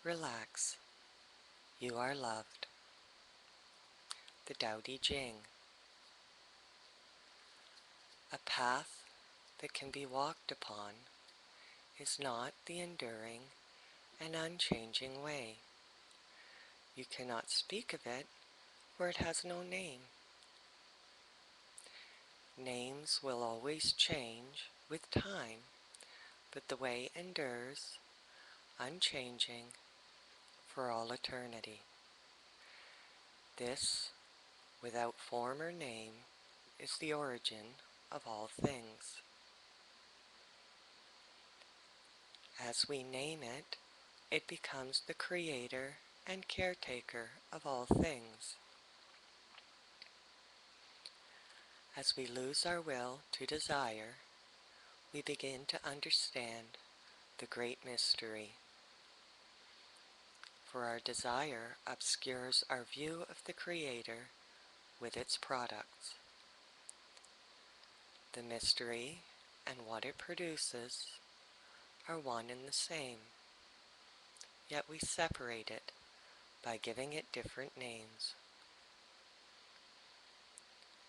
Relax. You are loved. The Jing. A path that can be walked upon is not the enduring and unchanging way. You cannot speak of it, for it has no name. Names will always change with time, but the way endures, unchanging, for all eternity. This, without form or name, is the origin of all things. As we name it, it becomes the creator and caretaker of all things. As we lose our will to desire, we begin to understand the great mystery. For our desire obscures our view of the Creator with its products. The mystery and what it produces are one and the same, yet we separate it by giving it different names.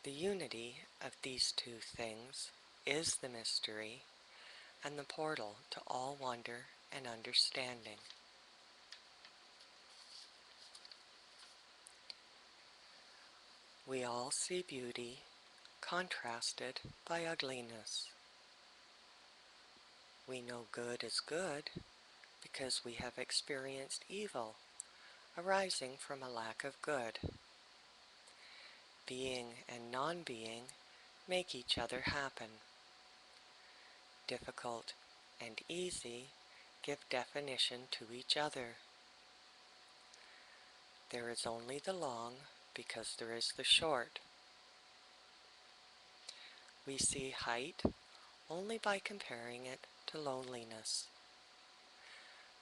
The unity of these two things is the mystery and the portal to all wonder and understanding. We all see beauty contrasted by ugliness. We know good is good because we have experienced evil arising from a lack of good. Being and non-being make each other happen. Difficult and easy give definition to each other. There is only the long because there is the short. We see height only by comparing it to loneliness.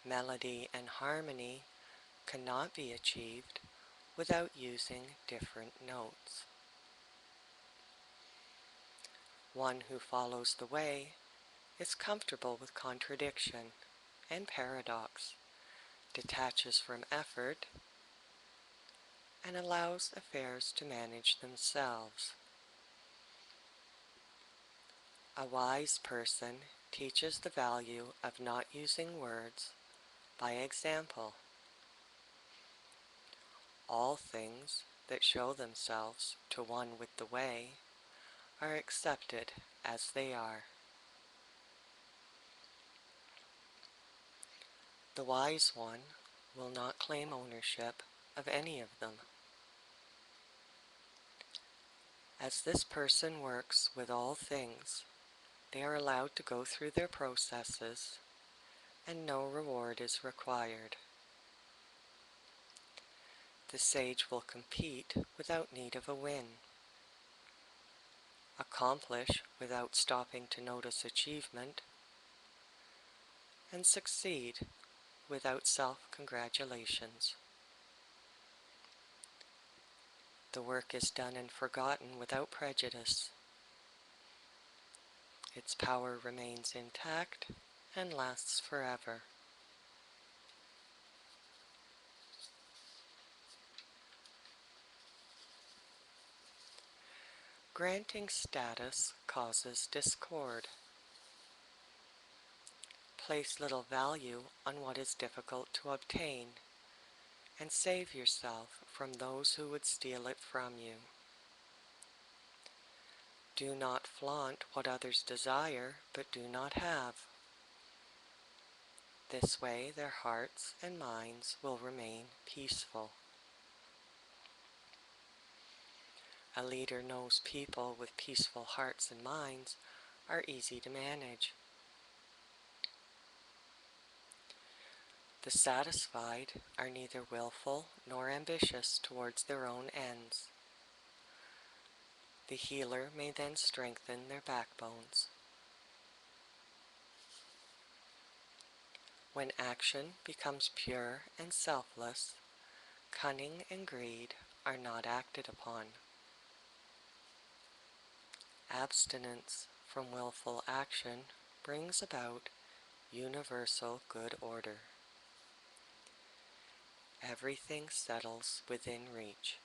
Melody and harmony cannot be achieved without using different notes. One who follows the way is comfortable with contradiction and paradox, detaches from effort, and allows affairs to manage themselves. A wise person teaches the value of not using words by example. All things that show themselves to one with the way are accepted as they are. The wise one will not claim ownership of any of them. As this person works with all things, they are allowed to go through their processes, and no reward is required. The sage will compete without need of a win, accomplish without stopping to notice achievement, and succeed without self-congratulations. The work is done and forgotten without prejudice. Its power remains intact and lasts forever. Granting status causes discord. Place little value on what is difficult to obtain, and save yourself from those who would steal it from you. Do not flaunt what others desire but do not have. This way their hearts and minds will remain peaceful. A leader knows people with peaceful hearts and minds are easy to manage. The satisfied are neither willful nor ambitious towards their own ends. The healer may then strengthen their backbones. When action becomes pure and selfless, cunning and greed are not acted upon. Abstinence from willful action brings about universal good order. everything settles within reach.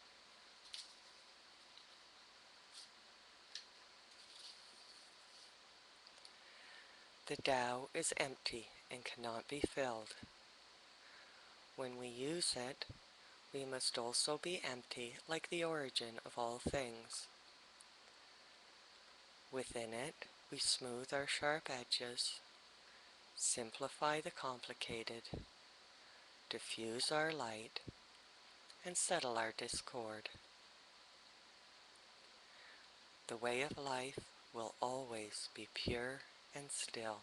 The Tao is empty and cannot be filled. When we use it, we must also be empty like the origin of all things. Within it, we smooth our sharp edges, simplify the complicated, diffuse our light, and settle our discord. The way of life will always be pure and still.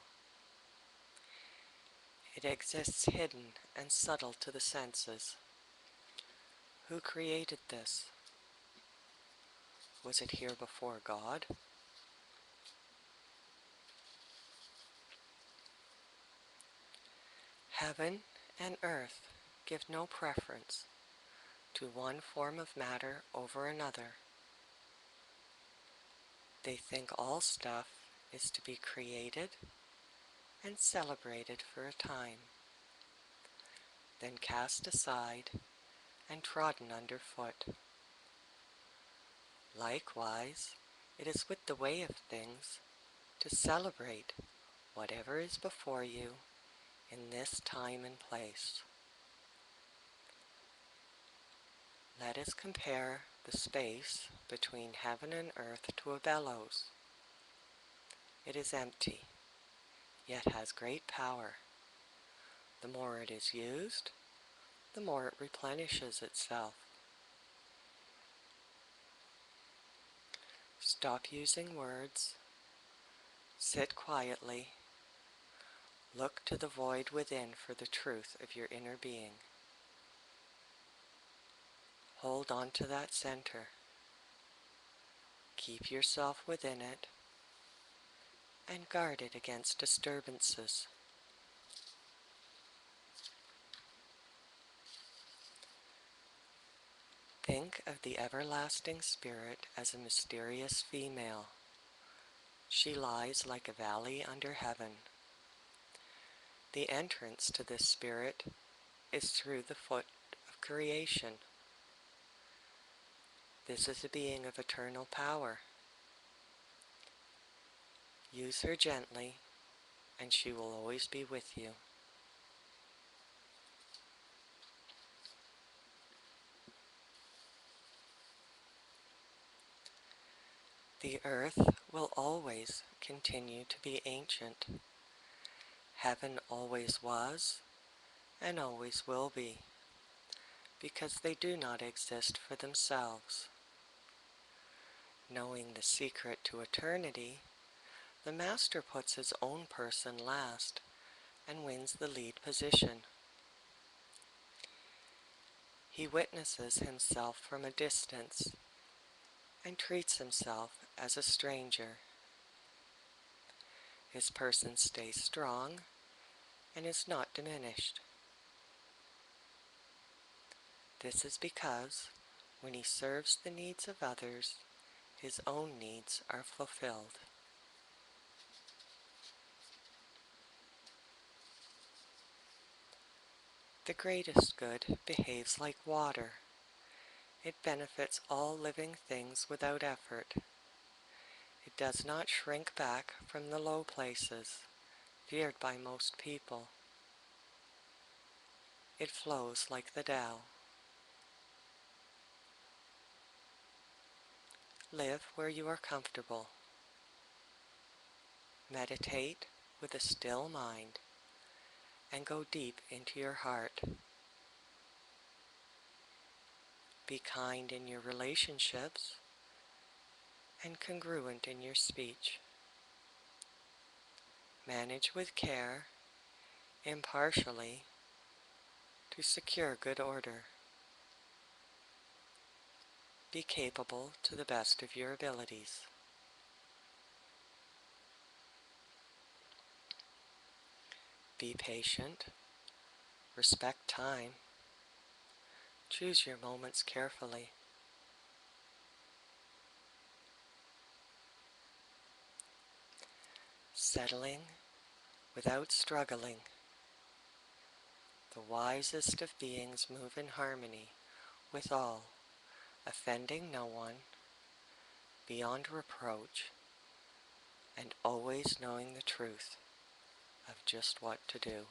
It exists hidden and subtle to the senses. Who created this? Was it here before God? Heaven and earth give no preference to one form of matter over another. They think all stuff is to be created and celebrated for a time, then cast aside and trodden underfoot. Likewise, it is with the way of things to celebrate whatever is before you in this time and place. Let us compare the space between heaven and earth to a bellows. It is empty, yet has great power. The more it is used, the more it replenishes itself. Stop using words, sit quietly, look to the void within for the truth of your inner being. Hold on to that center. Keep yourself within it and guard it against disturbances. Think of the everlasting spirit as a mysterious female. She lies like a valley under heaven. The entrance to this spirit is through the foot of creation. This is a being of eternal power. Use her gently, and she will always be with you. The earth will always continue to be ancient. Heaven always was and always will be, because they do not exist for themselves. Knowing the secret to eternity, the Master puts his own person last and wins the lead position. He witnesses himself from a distance and treats himself as a stranger. His person stays strong and is not diminished. This is because when he serves the needs of others, his own needs are fulfilled. The greatest good behaves like water. It benefits all living things without effort. It does not shrink back from the low places, feared by most people. It flows like the Tao. Live where you are comfortable. Meditate with a still mind and go deep into your heart. Be kind in your relationships and congruent in your speech. Manage with care, impartially, to secure good order. Be capable to the best of your abilities. Be patient, respect time, choose your moments carefully. Settling without struggling. The wisest of beings move in harmony with all, offending no one, beyond reproach, and always knowing the truth of just what to do.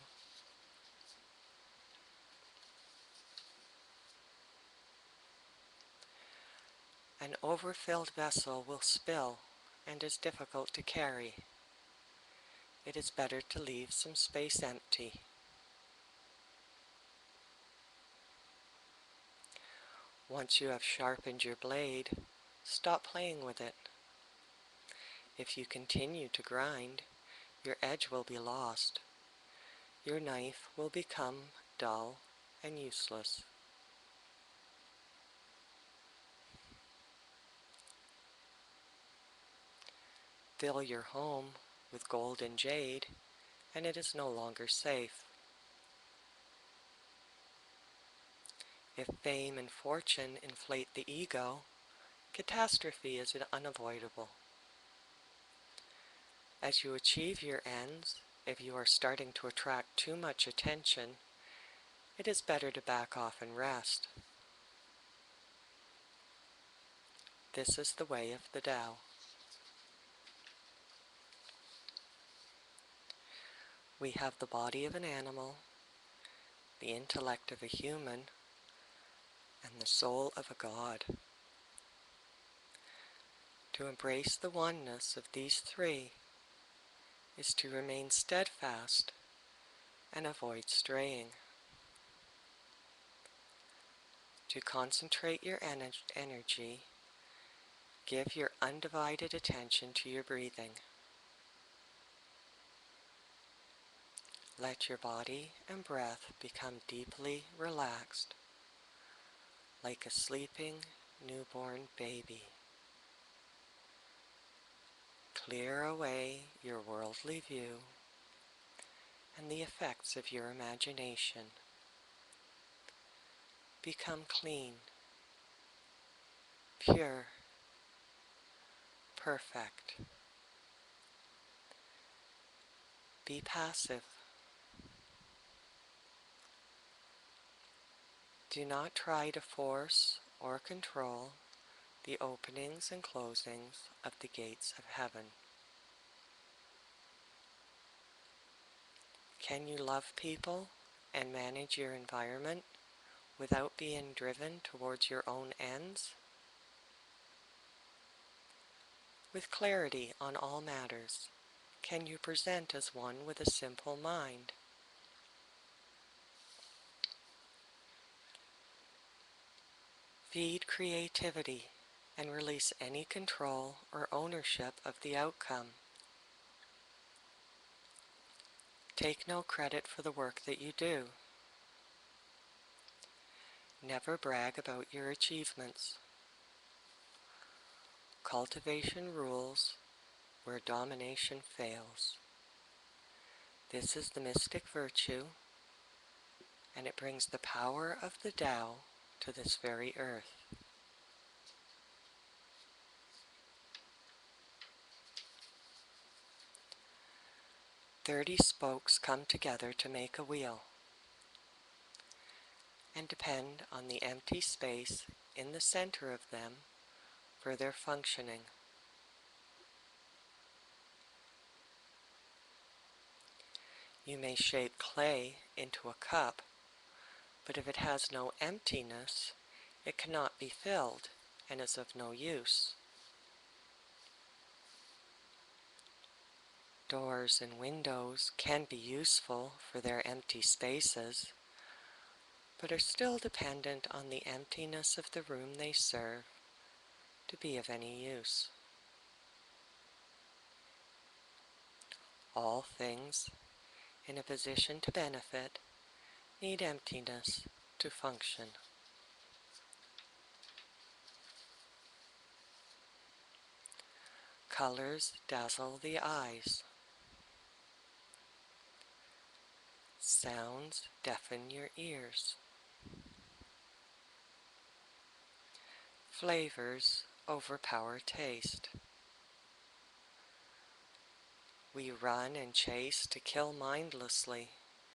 An overfilled vessel will spill and is difficult to carry. It is better to leave some space empty. Once you have sharpened your blade, stop playing with it. If you continue to grind, your edge will be lost. Your knife will become dull and useless. Fill your home with gold and jade, and it is no longer safe. If fame and fortune inflate the ego, catastrophe is unavoidable. As you achieve your ends, if you are starting to attract too much attention, it is better to back off and rest. This is the way of the Tao. We have the body of an animal, the intellect of a human, and the soul of a god. To embrace the oneness of these three is to remain steadfast and avoid straying. To concentrate your energy, give your undivided attention to your breathing. Let your body and breath become deeply relaxed, like a sleeping newborn baby. Clear away your worldly view and the effects of your imagination. Become clean, pure, perfect. Be passive. Do not try to force or control the openings and closings of the gates of heaven. Can you love people and manage your environment without being driven towards your own ends? With clarity on all matters, can you present as one with a simple mind? Feed creativity and release any control or ownership of the outcome. Take no credit for the work that you do. Never brag about your achievements. Cultivation rules where domination fails. This is the mystic virtue, and it brings the power of the Tao to this very earth. "30 spokes come together to make a wheel, and depend on the empty space in the center of them for their functioning. You may shape clay into a cup, but if it has no emptiness, it cannot be filled and is of no use. Doors and windows can be useful for their empty spaces, but are still dependent on the emptiness of the room they serve to be of any use. All things in a position to benefit need emptiness to function. Colors dazzle the eyes. Sounds deafen your ears. Flavors overpower taste. We run and chase to kill mindlessly,